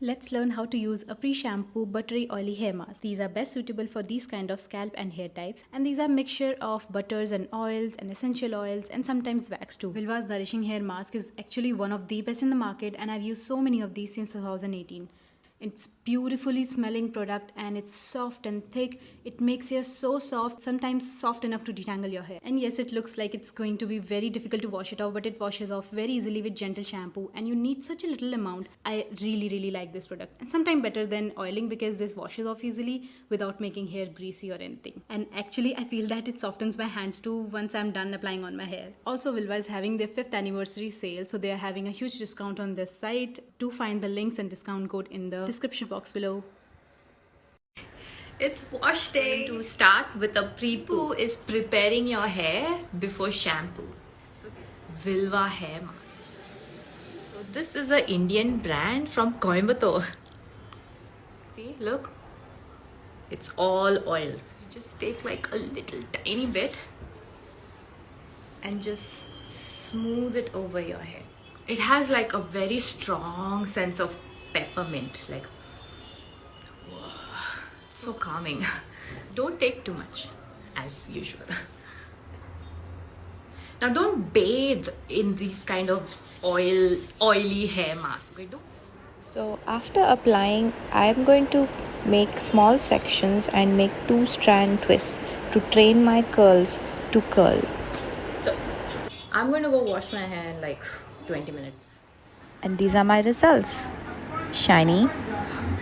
Let's learn how to use a pre-shampoo buttery oily hair mask. These are best suitable for these kind of scalp and hair types, and these are mixture of butters and oils and essential oils and sometimes wax too. Vilvah's nourishing hair mask is actually one of the best in the market, and I've used so many of these since 2018. It's beautifully smelling product and it's soft and thick. It makes hair so soft, sometimes soft enough to detangle your hair. And yes, it looks like it's going to be very difficult to wash it off, but it washes off very easily with gentle shampoo, and you need such a little amount. I really like this product, and sometimes better than oiling because this washes off easily without making hair greasy or anything. And actually I feel that it softens my hands too once I'm done applying on my hair. Also, Vilvah is having their 5th anniversary sale, so they are having a huge discount on this site. Do find the links and discount code in the description box below. It's wash day. To start with a pre-poo is preparing your hair before shampoo. So Vilvah hair mask. So this is an Indian brand from Coimbatore. See, look. It's all oils. You just take like a little tiny bit and just smooth it over your hair. It has like a very strong sense of peppermint, like so calming. Don't take too much, as usual. Now don't bathe in these kind of oily hair masks. Okay, don't. So after applying, I am going to make small sections and make 2-strand twists to train my curls to curl. So I'm going to go wash my hair in like 20 minutes. And these are my results. Shiny,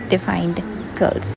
defined curls.